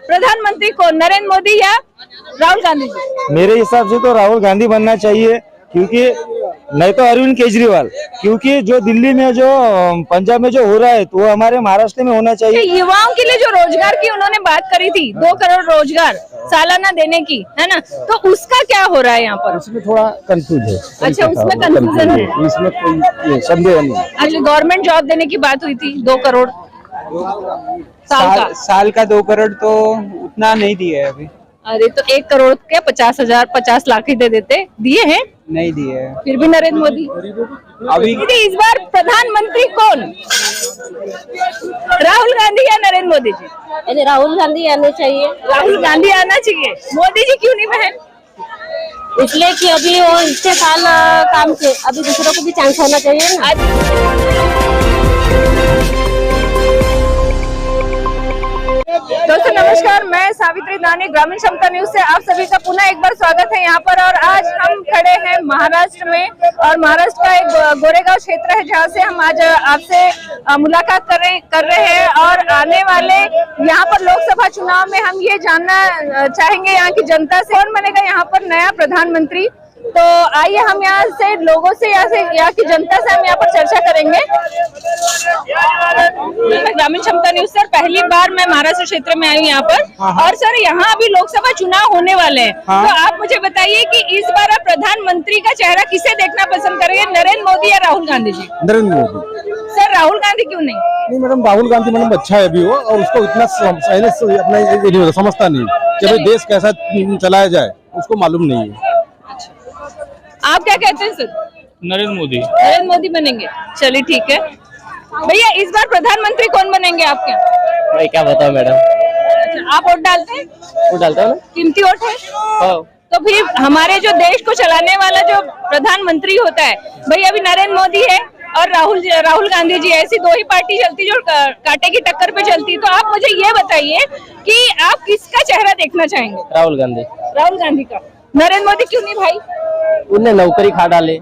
प्रधानमंत्री कौन, नरेंद्र मोदी या राहुल गांधी जी? मेरे हिसाब से तो राहुल गांधी बनना चाहिए, क्योंकि नहीं तो अरविंद केजरीवाल, क्योंकि जो दिल्ली में जो पंजाब में जो हो रहा है तो वो हमारे महाराष्ट्र में होना चाहिए। युवाओं के लिए जो रोजगार की उन्होंने बात करी थी, 2 करोड़ रोजगार सालाना देने की, है ना, तो उसका क्या हो रहा है यहाँ पर? उसमें थोड़ा कंफ्यूज है। अच्छा, उसमें कंफ्यूजन है, इसमें कोई संदेह नहीं। अच्छा, गवर्नमेंट जॉब देने की बात हुई थी, 2 करोड़ साल का 2 करोड़ तो उतना नहीं दिए है अभी। अरे तो 1 करोड़ के 50 लाख ही दे देते, दिए हैं? नहीं दिए है फिर भी नरेंद्र मोदी अभी। इस बार प्रधानमंत्री कौन, राहुल गांधी या नरेंद्र मोदी जी? अरे राहुल गांधी आने चाहिए। राहुल गांधी आना चाहिए, मोदी जी क्यों नहीं बहन? इसलिए कि अभी वो इतने साल काम से, अभी दूसरों को भी चांस होना चाहिए ना। दोस्तों नमस्कार, मैं सावित्री दानी, ग्रामीण क्षमता न्यूज से आप सभी का पुनः एक बार स्वागत है यहाँ पर। और आज हम खड़े हैं महाराष्ट्र में, और महाराष्ट्र का एक गोरेगांव क्षेत्र है जहाँ से हम आज आपसे मुलाकात कर रहे हैं। और आने वाले यहाँ पर लोकसभा चुनाव में हम ये जानना चाहेंगे यहाँ की जनता से, कौन बनेगा यहाँ पर नया प्रधानमंत्री। तो आइए हम यहाँ से लोगों से, यहाँ की जनता से हम यहाँ पर चर्चा करेंगे। ग्रामीण क्षमता न्यूज सर, पहली बार मैं महाराष्ट्र क्षेत्र में आई हूँ यहाँ पर, और सर यहाँ अभी लोकसभा चुनाव होने वाले हैं। तो आप मुझे बताइए कि इस बार आप प्रधानमंत्री का चेहरा किसे देखना पसंद करेंगे, नरेंद्र मोदी या राहुल गांधी जी? नरेंद्र मोदी। सर राहुल गांधी क्यों नहीं? नहीं मैडम, राहुल गांधी मैडम अच्छा है अभी वो, और उसको इतना अपना समझता नहीं कि भाई देश कैसा चलाया जाए, उसको मालूम नहीं है। आप क्या कहते हैं सर? नरेंद्र मोदी। नरेंद्र मोदी बनेंगे, चलिए ठीक है। भैया इस बार प्रधानमंत्री कौन बनेंगे आपके? भाई क्या बताओ मैडम। अच्छा, आप वोट डालते हैं? वो डालता हूँ ना। कीमती वोट है। तो फिर हमारे जो देश को चलाने वाला जो प्रधानमंत्री होता है, भैया अभी नरेंद्र मोदी है और राहुल गांधी जी, ऐसी 2 ही पार्टी चलती जो कांटे की टक्कर पे चलती। तो आप मुझे ये बताइए कि आप किसका चेहरा देखना चाहेंगे? राहुल गांधी। राहुल गांधी का। नरेंद्र मोदी क्यों नहीं भाई? उन्हें नौकरी खा डाले,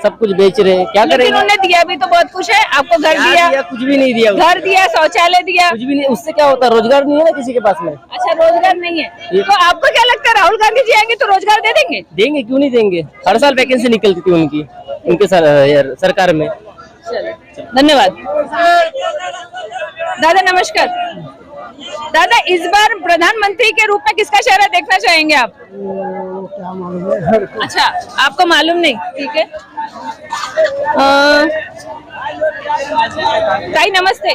सब कुछ बेच रहे हैं, क्या करेंगे? उन्होंने दिया भी तो बहुत कुछ है, आपको घर दिया, कुछ भी नहीं दिया। घर दिया, शौचालय दिया, कुछ भी नहीं। उससे क्या होता है, रोजगार नहीं है ना किसी के पास में। अच्छा, रोजगार नहीं है। तो आपको क्या लगता है राहुल गांधी जी आएंगे तो रोजगार दे देंगे? देंगे, क्यों नहीं देंगे। हर साल वैकेंसी निकलती थी उनके सरकार में। धन्यवाद। दादा नमस्कार। दादा इस बार प्रधानमंत्री के रूप में किसका चेहरा देखना चाहेंगे आप? क्या मालूम है? अच्छा, आपको मालूम नहीं, ठीक है। ताई नमस्ते।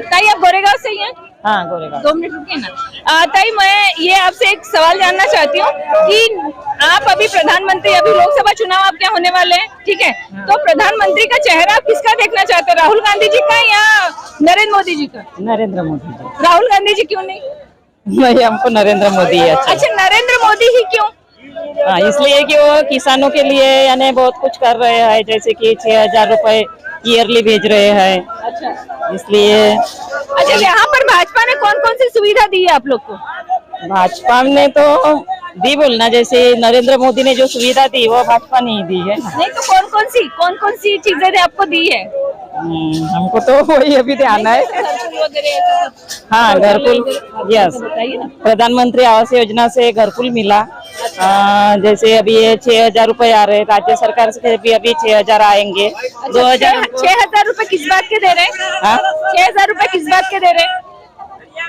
ताई आप गोरेगांव से ही हैं? हाँ, गोरेगांव। 2 मिनट रुकिए ना। ताई मैं ये आपसे एक सवाल जानना चाहती हूँ कि आप अभी प्रधानमंत्री, अभी लोकसभा चुनाव आपके होने वाले हैं, ठीक है, तो प्रधानमंत्री का चेहरा आप किसका देखना चाहते हैं, राहुल गांधी जी का या नरेंद्र मोदी जी का? नरेंद्र मोदी जी। राहुल गांधी जी क्यों नहीं? नहीं, हमको नरेंद्र मोदी है अच्छा। अच्छा, नरेंद्र मोदी ही क्यों? हाँ, इसलिए कि वो किसानों के लिए यानी बहुत कुछ कर रहे हैं, जैसे कि 6,000 रुपए ईयरली भेज रहे हैं। अच्छा, इसलिए। अच्छा, यहाँ पर भाजपा ने कौन कौन सी सुविधा दी है आप लोग को? भाजपा ने तो दी बोलना, जैसे नरेंद्र मोदी ने जो सुविधा दी वो भाजपा नहीं दी है। नहीं तो कौन कौन सी चीजें आपको दी है? हमको तो वही अभी ध्यान है। हाँ, घरकुल, यस, प्रधानमंत्री आवास योजना से घरकुल मिला। जैसे अभी ये 6,000 रुपए आ रहे हैं, राज्य सरकार से भी अभी 6,000 आएंगे। 6,000 रुपए किस बात के दे रहे हैं? 6,000 रुपए किस बात के दे रहे हैं?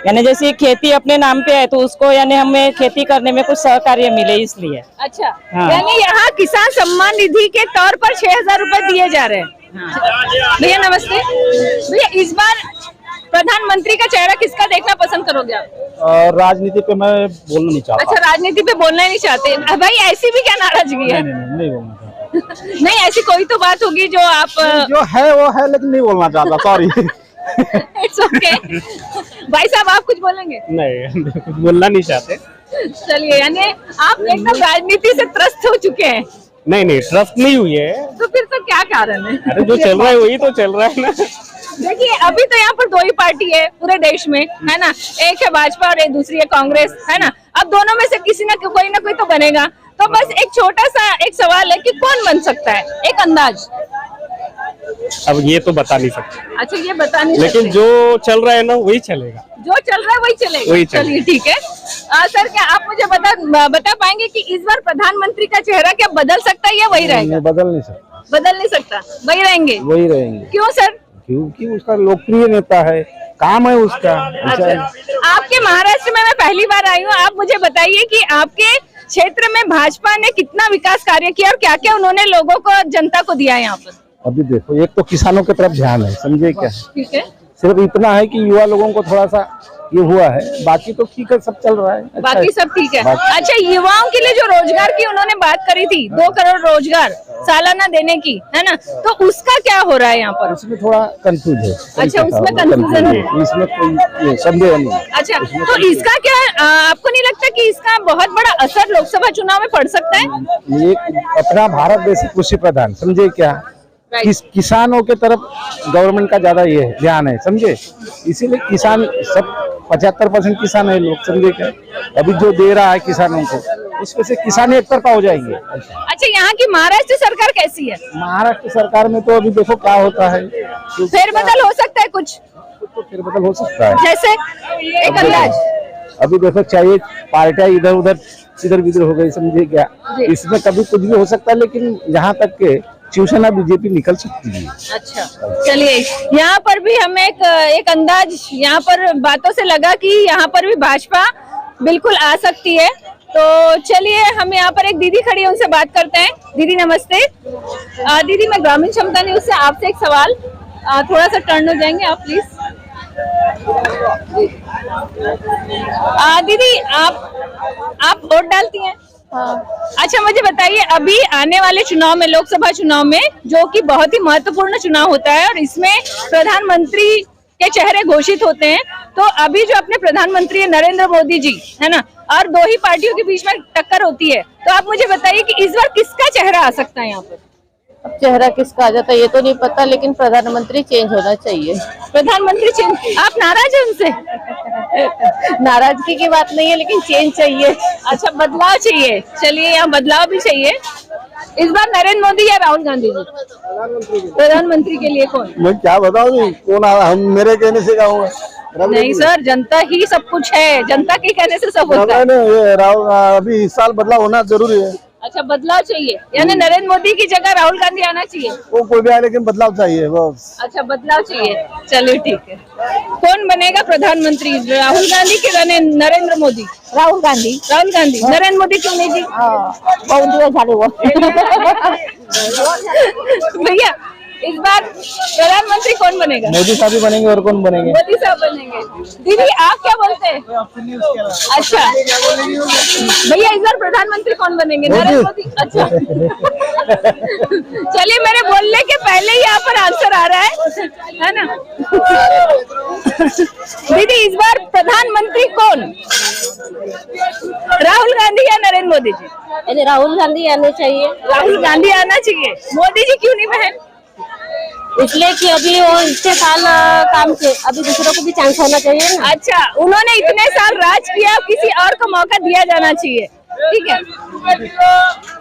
यानी जैसे खेती अपने नाम पे है तो उसको यानी हमें खेती करने में कुछ सहकार्य मिले, इसलिए। अच्छा, हाँ। यानी यहाँ किसान सम्मान निधि के तौर पर 6,000 रुपए दिए जा रहे हैं। भैया नमस्ते। भैया इस बार प्रधानमंत्री का चेहरा किसका देखना पसंद करोगे आप? राजनीति पे मैं बोलना नहीं चाहता। अच्छा, राजनीति पे बोलना नहीं चाहते भाई, ऐसी भी क्या नाराजगी है? नहीं बोलना चाहता। नहीं, ऐसी कोई तो बात होगी जो आप जो है वो है, लेकिन नहीं बोलना चाहता, सॉरी। It's okay. भाई साहब आप कुछ बोलेंगे? नहीं, बोलना नहीं चाहते। चलिए, यानी आप एकदम राजनीति से त्रस्त हो चुके हैं। नहीं, ट्रस्ट नहीं हुई है। तो फिर तो क्या कारण है? अरे जो चल रहा है वही तो चल रहा है ना। देखिए अभी तो यहाँ पर 2 ही पार्टी है पूरे देश में, है ना, एक है भाजपा और एक दूसरी है कांग्रेस, है ना। अब दोनों में से किसी ना कोई तो बनेगा। तो बस एक छोटा सा एक सवाल है कि कौन बन सकता है, एक अंदाज? अब ये तो बता नहीं सकते, अच्छा ये बता नहीं लेकिन सकते। जो चल रहा है ना वही चलेगा। जो चल रहा है वही चलेगा। वही चलेगा। चलिए ठीक है। सर क्या आप मुझे बता पाएंगे कि इस बार प्रधानमंत्री का चेहरा क्या बदल सकता है या वही रहेगा? बदल नहीं सकता, बदल नहीं सकता, वही रहेंगे। वही रहेंगे, क्यों सर? क्योंकि उसका लोकप्रिय नेता है, काम है उसका। अच्छा, आपके महाराष्ट्र में मैं पहली बार आई हूँ, आप मुझे बताइए कि आपके क्षेत्र में भाजपा ने कितना विकास कार्य किया और क्या क्या उन्होंने लोगों को, जनता को दिया है यहाँ पर? अभी देखो, एक तो किसानों की तरफ ध्यान है, समझे क्या? ठीक है, सिर्फ इतना है कि युवा लोगों को थोड़ा सा ये हुआ है, बाकी तो ठीक है, सब चल रहा है। अच्छा बाकी है। सब ठीक है। बाकी- अच्छा, युवाओं के लिए जो रोजगार की उन्होंने बात करी थी, 2 करोड़ रोजगार सालाना देने की, है ना, तो उसका क्या हो रहा है यहाँ पर? उसमें थोड़ा कंफ्यूज है। अच्छा, उसमें confusion है। इसमें कोई ये संदेह नहीं है। अच्छा, तो इसका क्या आपको नहीं लगता कि इसका बहुत बड़ा असर लोकसभा चुनाव में पड़ सकता है? ये अपना भारत देश कृषि प्रधान, समझे क्या? किसानों के तरफ गवर्नमेंट का ज्यादा ये है, ध्यान है, समझे? इसीलिए किसान सब 75% किसान है लोग, समझे क्या? अभी जो दे रहा है किसानों को, उसमें से किसान एक तरफा हो जाएंगे। अच्छा, यहाँ की महाराष्ट्र सरकार कैसी है? महाराष्ट्र सरकार में तो अभी देखो क्या होता है, फेरबदल हो सकता है कुछ, तो फेरबदल हो सकता है। जैसे एक अंदाज? अभी देखो, चाहिए पार्टियां इधर उधर इधर बिधर हो गई, समझे क्या? इसमें कभी कुछ भी हो सकता है, लेकिन यहाँ तक के शिवसेना बीजेपी निकल सकती है। अच्छा, चलिए, यहाँ पर भी हमें एक अंदाज यहाँ पर बातों से लगा कि यहाँ पर भी भाजपा बिल्कुल आ सकती है। तो चलिए, हम यहाँ पर एक दीदी खड़ी है, उनसे बात करते हैं। दीदी नमस्ते। दीदी, मैं ग्रामीण क्षमता न्यूज से आपसे एक सवाल, थोड़ा सा टर्न हो जाएंगे आप प्लीज। दीदी, आप वोट डालती हैं? अच्छा, मुझे बताइए, अभी आने वाले चुनाव में, लोकसभा चुनाव में, जो कि बहुत ही महत्वपूर्ण चुनाव होता है और इसमें प्रधानमंत्री के चेहरे घोषित होते हैं, तो अभी जो अपने प्रधानमंत्री है नरेंद्र मोदी जी, है ना, और 2 ही पार्टियों के बीच में टक्कर होती है, तो आप मुझे बताइए कि इस बार किसका चेहरा आ सकता है यहाँ पर? अब चेहरा किसका आ जाता है ये तो नहीं पता, लेकिन प्रधानमंत्री चेंज होना चाहिए। प्रधानमंत्री चेंज? आप नाराज हैं उनसे? नाराजगी की बात नहीं है, लेकिन चेंज चाहिए। अच्छा, बदलाव चाहिए। चलिए, यहाँ बदलाव भी चाहिए। इस बार नरेंद्र मोदी या राहुल गांधी जी? प्रधानमंत्री के लिए कौन? मैं क्या बताऊँ कौन आ रहा, हम मेरे कहने से क्या होगा? नहीं सर, जनता ही सब कुछ है, जनता के कहने से सब होता है। ये राहुल, अभी इस साल बदलाव होना जरूरी है। अच्छा, बदलाव चाहिए, यानी नरेंद्र मोदी की जगह राहुल गांधी आना चाहिए? वो कोई भी आए, लेकिन बदलाव चाहिए बस। अच्छा, बदलाव चाहिए। चलिए ठीक है। कौन बनेगा प्रधानमंत्री, राहुल गांधी के नरेंद्र मोदी? राहुल गांधी। राहुल गांधी। नरेंद्र मोदी क्यों नहीं जी? बहुत दिवस झाले वो। भैया, इस बार प्रधानमंत्री कौन बनेगा? मोदी साहब ही बनेंगे, और कौन बनेंगे? मोदी साहब बनेंगे। दीदी, आप क्या बोलते हैं? अच्छा भैया, इस बार प्रधानमंत्री कौन बनेंगे? नरेंद्र मोदी। अच्छा, चलिए, मेरे बोलने के पहले ही यहाँ पर आंसर आ रहा है ना? दीदी, इस बार प्रधानमंत्री कौन, राहुल गांधी या नरेंद्र मोदी जी? राहुल गांधी आने चाहिए। राहुल गांधी आना चाहिए। मोदी जी क्यों नहीं बहन? इसलिए कि अभी वो इतने साल काम किए, अभी दूसरों को भी चांस होना चाहिए ना। अच्छा, उन्होंने इतने साल राज किया, किसी और को मौका दिया जाना चाहिए। ठीक है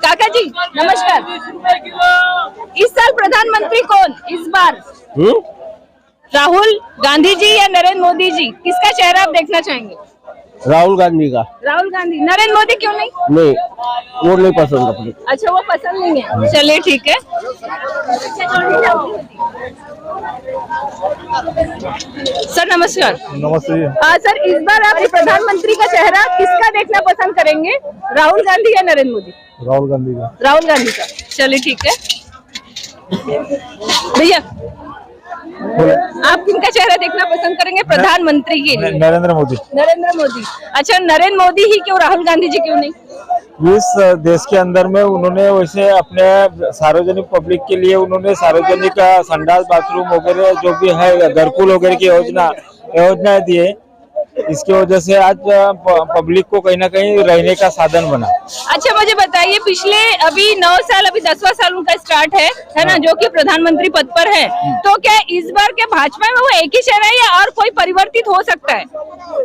काका जी, नमस्कार। इस साल प्रधानमंत्री कौन इस बार? राहुल गांधी जी या नरेंद्र मोदी जी? किसका चेहरा आप देखना चाहेंगे? राहुल गांधी का। राहुल गांधी। नरेंद्र मोदी क्यों नहीं? नहीं, वो नहीं पसंद अपने। अच्छा, वो पसंद नहीं है। चलिए ठीक है। सर नमस्कार। नमस्ते। सर, इस बार आप प्रधानमंत्री का चेहरा किसका देखना पसंद करेंगे, राहुल गांधी या नरेंद्र मोदी? राहुल गांधी का। राहुल गांधी का। चलिए ठीक है। भैया, आप किनका चेहरा देखना पसंद करेंगे प्रधानमंत्री के लिए? नरेंद्र मोदी। नरेंद्र मोदी। अच्छा, नरेंद्र मोदी ही क्यों, राहुल गांधी जी क्यों नहीं? इस देश के अंदर में उन्होंने वैसे अपने सार्वजनिक पब्लिक के लिए उन्होंने सार्वजनिक संडास बाथरूम वगैरह जो भी है, घरकुल वगैरह की योजनाएं दिए, इसकी वजह से आज पब्लिक को कहीं ना कहीं रहने का साधन बना। अच्छा, मुझे बताइए, पिछले अभी 9 साल, अभी 10वां साल उनका स्टार्ट है ना, जो कि प्रधानमंत्री पद पर है, तो क्या इस बार के भाजपा में वो एक ही चेहरा है या और कोई परिवर्तित हो सकता है?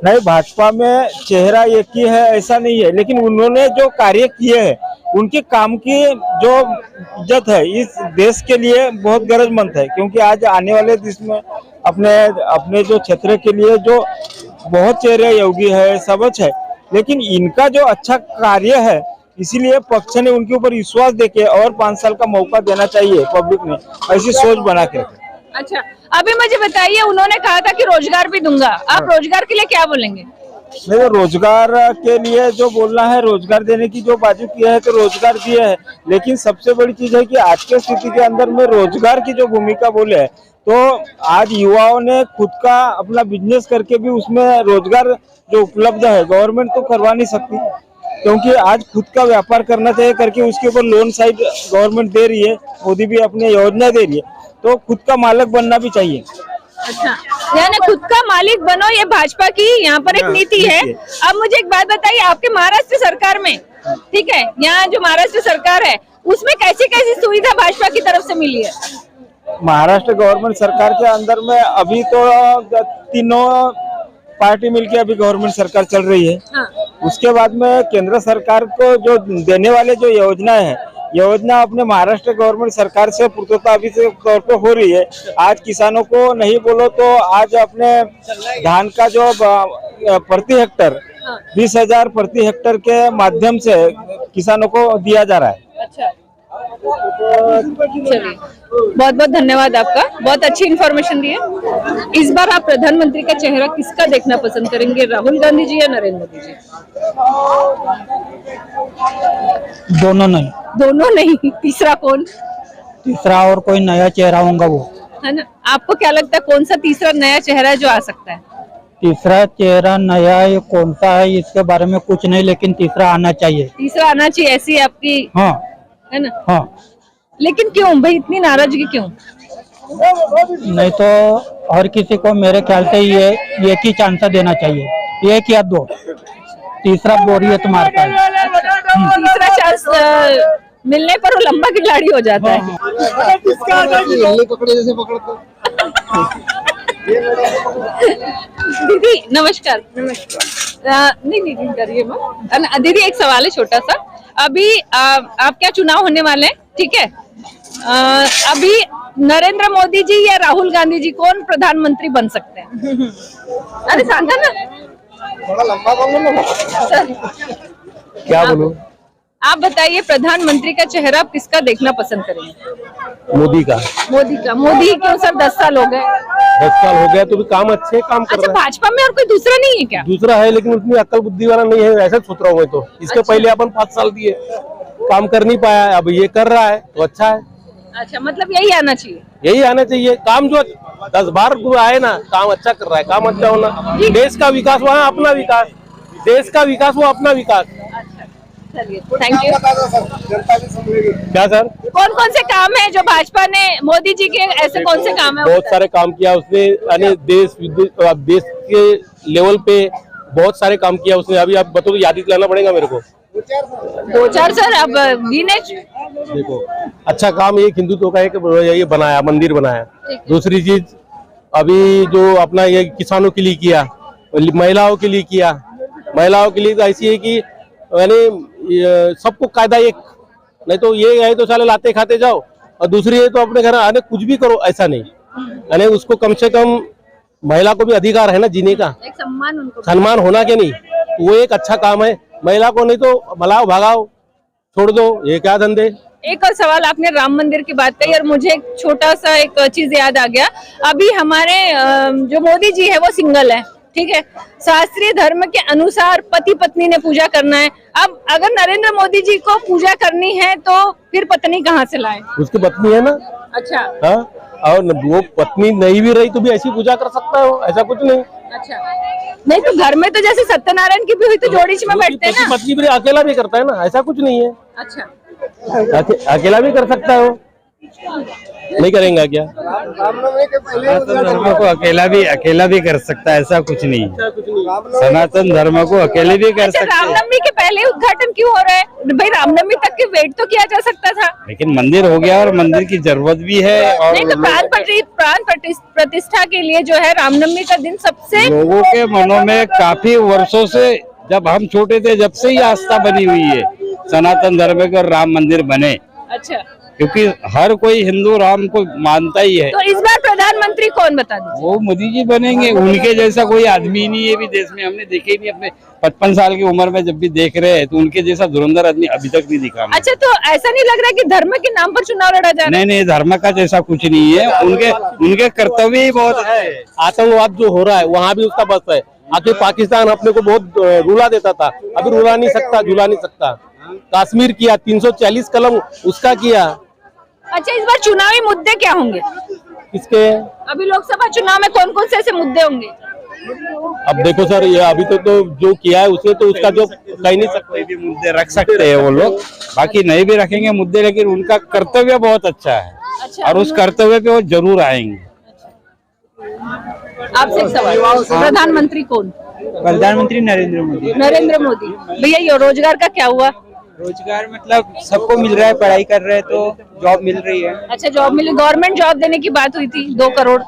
नहीं, भाजपा में चेहरा एक ही है ऐसा नहीं है, लेकिन उन्होंने जो कार्य किए हैं उनके काम की जो इज्जत है इस देश के लिए बहुत गरजमंद है, क्योंकि आज आने वाले देश में अपने जो क्षेत्र के लिए जो बहुत चेहरे योगी है, सबच है, लेकिन इनका जो अच्छा कार्य है इसीलिए पक्ष ने उनके ऊपर विश्वास देके और 5 साल का मौका देना चाहिए। पब्लिक ने ऐसी सोच बना के रखी। अच्छा, अभी मुझे बताइए, उन्होंने कहा था कि रोजगार भी दूंगा, आप रोजगार के लिए क्या बोलेंगे? नहीं, रोजगार के लिए जो बोलना है, रोजगार देने की जो बाजू किया है तो रोजगार दिया है, लेकिन सबसे बड़ी चीज है कि आज के स्थिति के अंदर में रोजगार की जो भूमिका बोले है, तो आज युवाओं ने खुद का अपना बिजनेस करके भी उसमें रोजगार जो उपलब्ध है गवर्नमेंट तो करवा नहीं सकती, क्योंकि आज खुद का व्यापार करना चाहिए करके उसके ऊपर लोन साइड गवर्नमेंट दे रही है, मोदी भी अपनी योजना दे रही है, तो खुद का मालिक बनना भी चाहिए। अच्छा, यानी खुद का मालिक बनो, ये भाजपा की यहाँ पर एक नीति है। अब मुझे एक बात बताइए, आपके महाराष्ट्र सरकार में, ठीक है, यहाँ जो महाराष्ट्र सरकार है उसमें कैसी कैसी सुविधा भाजपा की तरफ से मिली है? महाराष्ट्र गवर्नमेंट सरकार के अंदर में अभी तो तीनों पार्टी मिलके अभी गवर्नमेंट सरकार चल रही है। हाँ। उसके बाद में केंद्र सरकार को जो देने वाले जो योजना अपने महाराष्ट्र गवर्नमेंट सरकार से पूर्णतः अभी से तौर पे हो रही है। आज किसानों को नहीं बोलो तो आज अपने धान का जो प्रति हेक्टर 20,000 प्रति हेक्टर के माध्यम से किसानों को दिया जा रहा है। अच्छा, चलिए, बहुत बहुत धन्यवाद आपका, बहुत अच्छी इन्फॉर्मेशन दी है। इस बार आप प्रधानमंत्री का चेहरा किसका देखना पसंद करेंगे, राहुल गांधी जी या नरेंद्र मोदी जी? दोनों नहीं। दोनों नहीं, तीसरा कौन? तीसरा और कोई नया चेहरा होगा वो, है ना? आपको क्या लगता है कौन सा तीसरा नया चेहरा है जो आ सकता है? तीसरा चेहरा नया ये कौन सा है इसके बारे में कुछ नहीं, लेकिन तीसरा आना चाहिए। तीसरा आना चाहिए, ऐसी आपकी, हाँ है ना? हाँ। लेकिन क्यों भाई इतनी नाराजगी क्यों? नहीं तो हर किसी को मेरे ख्याल से ये एक ही चांस देना चाहिए, 1 या 2, तीसरा बोरियत मारता है। तीसरा चांस मिलने पर वो लंबा खिलाड़ी हो जाता है। दीदी नमस्कार। नहीं करिए मैम। दीदी एक सवाल है छोटा सा, अभी आप क्या चुनाव होने वाले हैं, ठीक है, अभी नरेंद्र मोदी जी या राहुल गांधी जी कौन प्रधानमंत्री बन सकते हैं? अरे सांगा ना, थोड़ा लंबा बोलो ना। क्या बोलूं? आप बताइए, प्रधानमंत्री का चेहरा आप किसका देखना पसंद करेंगे? मोदी का। मोदी क्यों सर? 10 साल हो गए। 10 साल हो गया तो भी काम अच्छे काम कर अच्छा, रहा है। भाजपा में और कोई दूसरा नहीं है क्या? दूसरा है लेकिन उतनी अक्ल बुद्धि वाला नहीं है, ऐसा सोच रहा हूँ मैं तो। इसके पहले अपन 5 साल दिए, काम कर नहीं पाया, अब ये कर रहा है तो अच्छा है। अच्छा, मतलब यही आना चाहिए। यही आना चाहिए, काम जो 10 बार आए ना, काम अच्छा कर रहा है, काम अच्छा होना। देश का विकास वहाँ अपना विकास, देश का विकास वो अपना विकास। चलिए, थैंक यू। क्या सर? कौन कौन से काम है जो भाजपा ने, मोदी जी के ऐसे कौन से काम है? बहुत सारे काम किया उसने, यानी देश के लेवल पे बहुत सारे काम किया उसने। अभी आप बताओ, याद दिलाना पड़ेगा मेरे को। 2-4 सर, अब गिने। देखो, अच्छा काम एक हिंदुत्व का एक ये बनाया, मंदिर बनाया। दूसरी चीज अभी जो अपना ये किसानों के लिए किया, महिलाओं के लिए किया। महिलाओं के लिए तो ऐसी है कि यानी सबको कायदा एक, नहीं तो ये है तो साले लाते खाते जाओ, और दूसरी है तो अपने घर आने कुछ भी करो, ऐसा नहीं। यानी उसको कम से कम महिला को भी अधिकार है ना जीने का, एक सम्मान उनको, सम्मान होना के नहीं, वो एक अच्छा काम है। महिला को नहीं तो भलाओ भगाओ, छोड़ दो, ये क्या धंधे। एक और सवाल, आपने राम मंदिर की बात कही और मुझे एक छोटा सा एक चीज याद आ गया। अभी हमारे जो मोदी जी है वो सिंगल है, ठीक है, शास्त्रीय धर्म के अनुसार पति पत्नी ने पूजा करना है। अब अगर नरेंद्र मोदी जी को पूजा करनी है तो फिर पत्नी कहाँ से लाए? उसकी पत्नी है ना। अच्छा, हाँ, और वो पत्नी नहीं भी रही तो भी ऐसी पूजा कर सकता है, ऐसा कुछ नहीं। अच्छा, नहीं तो घर में तो जैसे सत्यनारायण की भी हुई तो जोड़ी में बैठते हैं ना। पत्नी भी अकेला भी करता है ना, ऐसा कुछ नहीं है। अच्छा, अकेला भी कर सकता है, वो नहीं करेंगे क्या? धर्म को अकेला भी कर सकता है, ऐसा कुछ नहीं। सनातन धर्म को अकेले भी कर सकते हैं। रामनवमी के पहले उद्घाटन क्यों हो रहा है भाई? रामनवमी तक के वेट तो किया जा सकता था। लेकिन मंदिर हो गया और मंदिर की जरूरत भी है, और नहीं तो प्राण प्रतिष्ठा के लिए जो है रामनवमी का दिन सबसे लोगों के मनों में काफी वर्षों से, जब हम छोटे थे जब से ही आस्था बनी हुई है सनातन धर्म के और राम मंदिर बने, अच्छा, क्योंकि हर कोई हिंदू राम को मानता ही है। तो इस बार प्रधानमंत्री कौन बता दीजिए? वो मोदी जी बनेंगे, उनके जैसा कोई आदमी नहीं है भी देश में, हमने देखे ही नहीं। अपने 55 साल की उम्र में जब भी देख रहे हैं तो उनके जैसा धुरंधर आदमी अभी तक नहीं दिखा हमें। अच्छा, तो ऐसा नहीं लग रहा कि धर्म के नाम पर चुनाव लड़ा जा रहा है? नहीं नहीं, धर्म का जैसा कुछ नहीं है, उनके कर्तव्य ही बहुत है। आतंकवाद जो हो रहा है वहाँ भी उसका बस है। आखिर पाकिस्तान अपने को बहुत रुला देता था, अभी रुला नहीं सकता, झुला नहीं सकता। कश्मीर किया, 340 कलम उसका किया। अच्छा, इस बार चुनावी मुद्दे क्या होंगे? किसके? अभी लोकसभा चुनाव में कौन कौन से ऐसे मुद्दे होंगे? अब देखो सर, ये अभी तो जो किया है उसने तो उसका जो कह नहीं सकते। भी मुद्दे रख सकते हैं वो लोग, बाकी नहीं भी रखेंगे मुद्दे, लेकिन उनका कर्तव्य बहुत अच्छा है। अच्छा, और उस कर्तव्य पे वो जरूर आएंगे। आपसे एक सवाल, प्रधानमंत्री कौन? प्रधानमंत्री नरेंद्र मोदी। नरेंद्र मोदी। भैया, ये रोजगार का क्या हुआ? रोजगार मतलब सबको मिल रहा है, पढ़ाई कर रहे हैं तो जॉब मिल रही है। अच्छा, जॉब मिली, गवर्नमेंट जॉब देने की बात हुई थी, 2 करोड़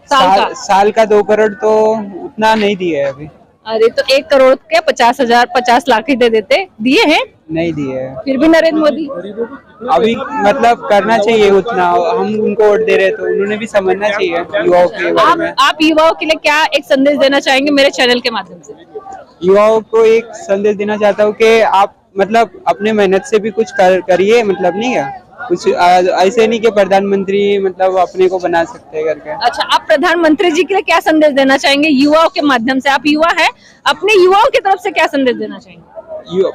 साल का 2 करोड़ तो उतना नहीं दिए है अभी। अरे, तो 1 करोड़ के 50 लाख ही दे देते, दिए हैं? नहीं दिए है फिर भी नरेंद्र मोदी। अभी, मतलब करना चाहिए उतना। हम उनको वोट दे रहे हैं तो उन्होंने भी समझना चाहिए युवाओं के बारे में। आप युवाओं के लिए क्या एक संदेश देना चाहेंगे मेरे चैनल के माध्यम से? युवाओं को एक संदेश देना चाहता हूँ कि आप मतलब अपने मेहनत से भी कुछ करिए, मतलब नहीं है कुछ ऐसे नहीं कि प्रधानमंत्री मतलब अपने को बना सकते हैं करके। अच्छा, आप प्रधानमंत्री जी के लिए क्या संदेश देना चाहेंगे युवाओं के माध्यम से? आप युवा हैं, अपने युवाओं की तरफ से क्या संदेश देना चाहेंगे?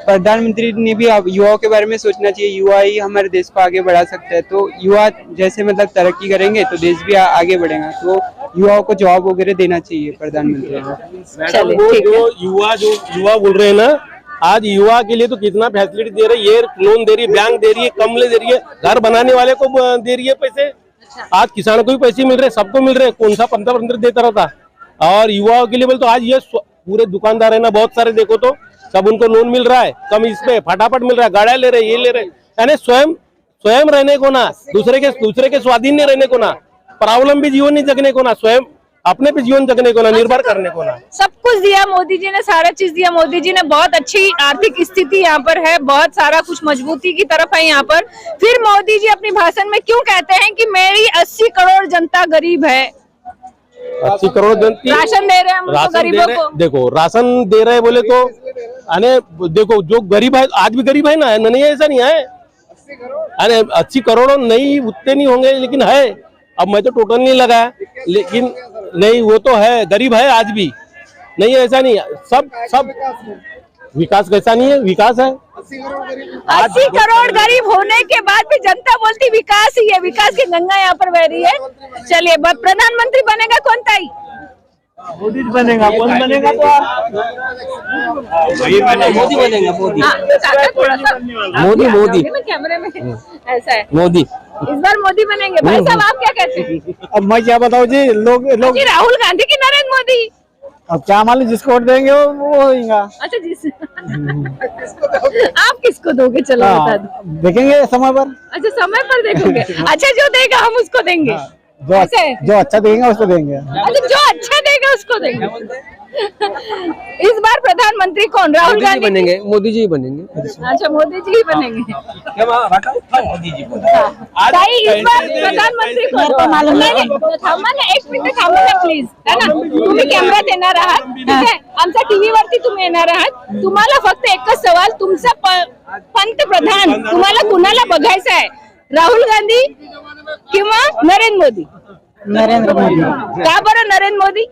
प्रधानमंत्री ने भी युवाओं के बारे में सोचना चाहिए। युवा ही हमारे देश को आगे बढ़ा सकते हैं। तो युवा जैसे मतलब तरक्की करेंगे तो देश भी आगे बढ़ेगा। तो युवाओं को जॉब वगैरह देना चाहिए प्रधानमंत्री को। जो युवा बोल रहे हैं ना, आज युवा के लिए तो कितना फैसिलिटी दे रही है, लोन दे रही है, बैंक दे रही है, कमले दे रही है, घर बनाने वाले को दे रही है पैसे। आज किसानों को भी पैसे मिल रहे हैं, सबको मिल रहे हैं। कौन सा 15 देता रहता। और युवाओं के लिए बोले तो आज ये पूरे दुकानदार है ना, बहुत सारे देखो तो सब उनको लोन मिल रहा है, कम इस पे फटाफट मिल रहा है, गाड़ियां ले रहे, ये ले रहे। यानी स्वयं रहने को ना, दूसरे के स्वाधीन नहीं रहने को ना, स्वावलंबी जीवन नहीं जगने को ना, स्वयं अपने पे जीवन जगने को ना, निर्भर करने को ना। सब कुछ दिया मोदी जी ने, सारा चीज दिया मोदी जी ने। बहुत अच्छी आर्थिक स्थिति यहाँ पर है, बहुत सारा कुछ मजबूती की तरफ है यहाँ पर। फिर मोदी जी अपनी भाषण में क्यों कहते हैं कि मेरी 80 करोड़ जनता गरीब है? 80 करोड़ जनता राशन दे रहे हैं हम लोग गरीबों को। देखो, राशन दे रहे बोले तो अरे देखो, जो गरीब है आज भी गरीब है ना, नहीं ऐसा नहीं है। अरे 80 करोड़ नहीं, उतने नहीं होंगे, लेकिन है। अब मैं तो टोटल नहीं लगाया, लेकिन नहीं, वो तो है, गरीब है आज भी, नहीं ऐसा नहीं। सब विकास कैसा नहीं है, विकास है। 80 करोड़ गरीब होने के बाद भी जनता बोलती विकास ही है, विकास की गंगा यहाँ पर बह रही है। चलिए, प्रधानमंत्री बनेगा कौन ताई? मोदी बनेगा। कौन बनेगा? तो मोदी बनेगा। मोदी थोड़ा सा मोदी कैमरे में ऐसा है। मोदी इस बार मोदी बनेंगे। भाई साहब, आप क्या कहते हैं? अब मैं क्या बताऊँ जी, लोग जी, राहुल गांधी की नरेंद्र मोदी? अब क्या मालूम, जिसको वोट देंगे वो होगा। अच्छा, जिस आप किसको दोगे? चलो बता दो। देखेंगे समय पर। अच्छा, समय पर देखोगे। अच्छा, जो देगा हम उसको देंगे। जो अच्छा देंगे उसको देंगे। अच्छा, जो अच्छा देगा उसको देंगे। इस बार प्रधानमंत्री कौन? राहुल गांधी बनेंगे, मोदी जी बनेंगे। अच्छा, मोदी जी ही बनेंगे। मोदी जी ताई, इस बार प्रधानमंत्री कौन? थांबा ना, 1 मिनिट थांबा ना प्लीज, है ना? तुम्ही कॅमेऱ्यात येणार आहात, ठीक आहे? आमच्या टीव्ही वरती तुम्ही येणार आहात. तुम्हाला फक्त एकच सवाल, तुमचा पंतप्रधान तुम्हाला कुणाला बघायचा आहे? राहुल गांधी किंवा नरेंद्र मोदी? नरेंद्र मोदी। का बरं नरेंद्र मोदी?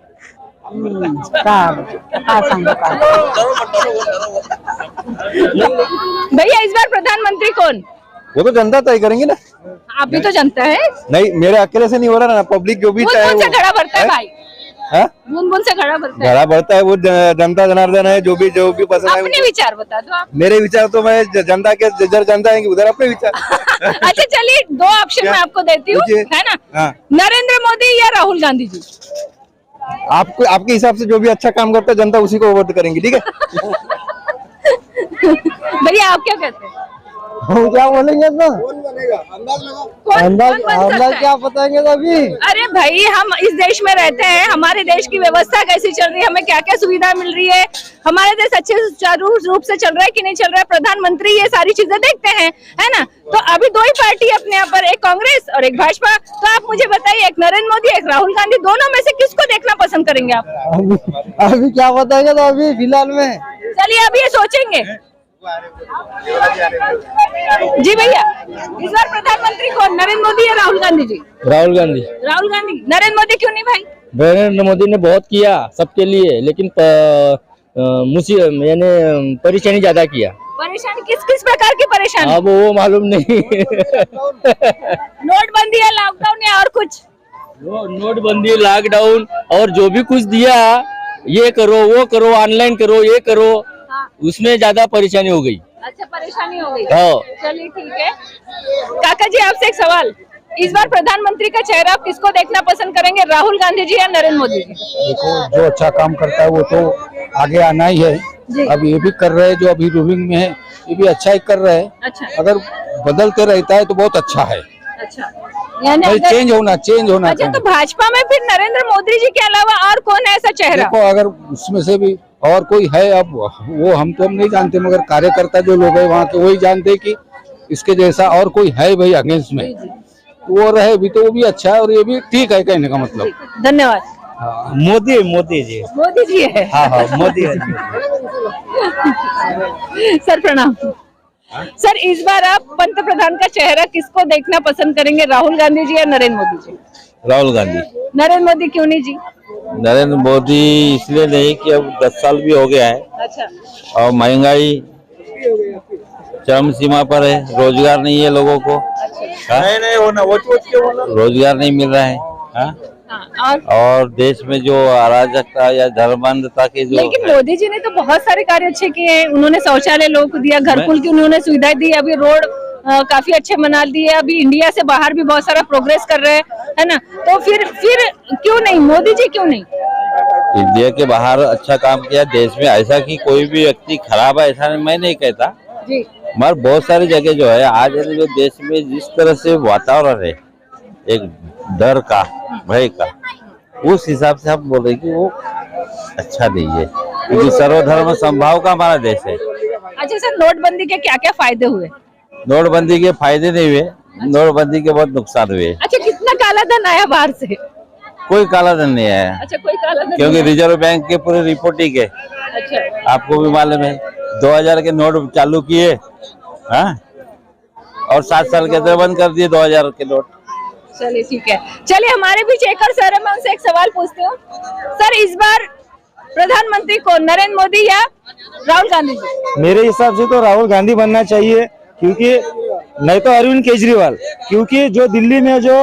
भैया, इस बार प्रधानमंत्री कौन? वो तो जनता तय करेंगे ना। आप भी तो जनता है। नहीं, मेरे अकेले से नहीं हो रहा ना, पब्लिक जो भी चाहे बूंद से घड़ा भरता है भाई, बूंद से घड़ा भरता है। घड़ा बढ़ता है, वो जनता जनार्दन है, जो भी पसंद है। अपने विचार बता दो आप। मेरे विचार तो मैं जनता के जिधर जनता है उधर अपने विचार। अच्छा, चलिए 2 ऑप्शन मैं आपको देती हूँ, है ना? हाँ। नरेंद्र मोदी या राहुल गांधी जी? आपको आपके हिसाब से जो भी अच्छा काम करता है जनता उसी को वोट करेंगे, ठीक है? भैया, आप क्या कहते हैं? हम क्या बोलेंगे तो कौन बनेगा? अंदाज लगाओ। अंदाज क्या बताएंगे तो अभी। अरे भाई, हम इस देश में रहते हैं, हमारे देश की व्यवस्था कैसी चल रही है, हमें क्या क्या सुविधा मिल रही है, हमारे देश अच्छे सुचारू रूप से चल रहा है कि नहीं चल रहा है, प्रधानमंत्री ये सारी चीजें देखते हैं, है ना। तो अभी दो ही पार्टी अपने यहाँ पर, एक कांग्रेस और एक भाजपा। तो आप मुझे बताइए, एक नरेंद्र मोदी, एक राहुल गांधी, दोनों में से किसको देखना पसंद करेंगे आप? अभी क्या बताएंगे तो अभी फिलहाल में। चलिए अभी ये सोचेंगे। जी भैया, इस बार प्रधानमंत्री कौन, नरेंद्र मोदी या राहुल गांधी जी? राहुल गांधी। राहुल गांधी। नरेंद्र मोदी क्यों नहीं भाई? नरेंद्र मोदी ने बहुत किया सबके लिए, लेकिन यानी परेशानी ज्यादा किया। परेशानी किस किस प्रकार की परेशानी? अब वो मालूम नहीं। नोटबंदी या लॉकडाउन या और कुछ? नोटबंदी, लॉकडाउन और जो भी कुछ दिया, ये करो वो करो, ऑनलाइन करो ये करो, उसमें ज्यादा परेशानी हो गई। अच्छा, परेशानी हो गई। हाँ। चलिए ठीक है। काका जी, आपसे एक सवाल, इस बार प्रधानमंत्री का चेहरा आप किसको देखना पसंद करेंगे, राहुल गांधी जी या नरेंद्र मोदी जी? देखो, जो अच्छा काम करता है वो तो आगे आना ही है। अब ये भी कर रहे हैं, जो अभी रूलिंग में है ये भी अच्छा ही कर रहे हैं। अच्छा। अगर बदलते रहता है तो बहुत अच्छा है। अच्छा, यानी चेंज होना अच्छा, चाहिए। तो भाजपा में फिर नरेंद्र मोदी जी के अलावा और कौन है ऐसा चेहरा? देखो, अगर उसमें से भी और कोई है, अब वो हम नहीं जानते, मगर कार्यकर्ता जो लोग है वहाँ के वही जानते कि इसके जैसा और कोई है भाई अगेंस्ट में, वो रहे भी तो वो भी अच्छा है और ये भी ठीक है, कहने का मतलब। धन्यवाद। मोदी जी। मोदी जी है। हाँ मोदी है। सर प्रणाम। सर, इस बार आप पंत प्रधान का चेहरा किसको देखना पसंद करेंगे, राहुल गांधी जी या नरेंद्र मोदी जी? राहुल गांधी। नरेंद्र मोदी क्यों नहीं जी? नरेंद्र मोदी इसलिए नहीं कि अब 10 साल भी हो गया है। अच्छा। और महंगाई चरम सीमा पर है, रोजगार नहीं है लोगों को। नहीं होना, रोजगार नहीं मिल रहा है। और देश में जो अराजकता या धर्मांधता के जो, लेकिन मोदी जी ने तो बहुत सारे कार्य अच्छे किए हैं। उन्होंने शौचालय लोगों को दिया, घरकुल की उन्होंने सुविधाएं दी, अभी रोड काफी अच्छे बना दिए, अभी इंडिया से बाहर भी बहुत सारा प्रोग्रेस कर रहे हैं, है ना। तो फिर क्यों नहीं, मोदी जी क्यों नहीं? इंडिया के बाहर अच्छा काम किया देश में। ऐसा कि कोई भी व्यक्ति खराब है ऐसा मैं नहीं कहता जी, मगर बहुत सारी जगह जो है आज जो देश में जिस तरह से वातावरण है, एक डर का, भय का, उस हिसाब से हम बोल रहे कि वो अच्छा नहीं है, क्योंकि सर्वधर्म संभाव का हमारा देश है। अच्छा सर, नोटबंदी के क्या क्या फायदे हुए? नोटबंदी के फायदे नहीं हुए, नोटबंदी के बहुत नुकसान हुए। अच्छा, कितना काला धन आया बाहर से? कोई काला धन नहीं आया। अच्छा, कोई काला धन क्योंकि नहीं रिजर्व बैंक के पूरे रिपोर्टिंग है। अच्छा, आपको भी मालूम है 2000 के नोट चालू किए, हाँ, और 7 साल के अंदर बंद कर दिए 2000 के नोट। चलिए ठीक है। चलिए, हमारे बीच एक और सर है, मैं उनसे एक सवाल पूछती हूँ। सर, इस बार प्रधानमंत्री कौन, नरेंद्र मोदी या राहुल गांधी जी? मेरे हिसाब से तो राहुल गांधी बनना चाहिए, क्योंकि नहीं तो अरविंद केजरीवाल, क्योंकि जो दिल्ली में जो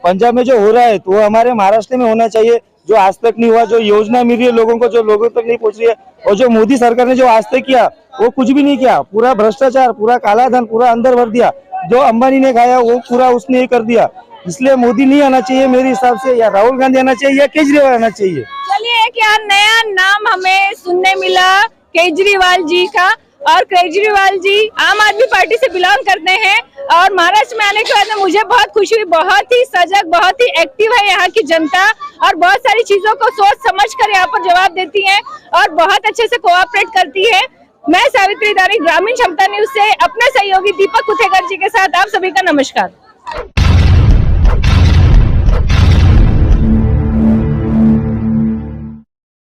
पंजाब में जो हो रहा है तो वो हमारे महाराष्ट्र में होना चाहिए। जो आज तक नहीं हुआ, जो योजना मिल रही है लोगों को, जो लोगों तक नहीं पहुंच रही है, और जो मोदी सरकार ने जो आज तक किया वो कुछ भी नहीं किया। पूरा भ्रष्टाचार, पूरा काला धन पूरा अंदर भर दिया। जो अंबानी ने खाया वो पूरा उसने ही कर दिया। इसलिए मोदी नहीं आना चाहिए मेरे हिसाब से, या राहुल गांधी आना चाहिए या केजरीवाल आना चाहिए। चलिए, एक यहाँ नया नाम हमें सुनने मिला केजरीवाल जी का, और केजरीवाल जी आम आदमी पार्टी से बिलोंग करते हैं, और महाराष्ट्र में आने के बाद मुझे बहुत खुशी हुई। बहुत ही सजग, बहुत ही एक्टिव है यहाँ की जनता, और बहुत सारी चीजों को सोच समझ कर यहाँ पर जवाब देती है, और बहुत अच्छे से कोऑपरेट करती है। मैं सावित्री दानी, ग्रामीण क्षमता न्यूज से अपने सहयोगी दीपक कुथेकर जी के साथ आप सभी का नमस्कार।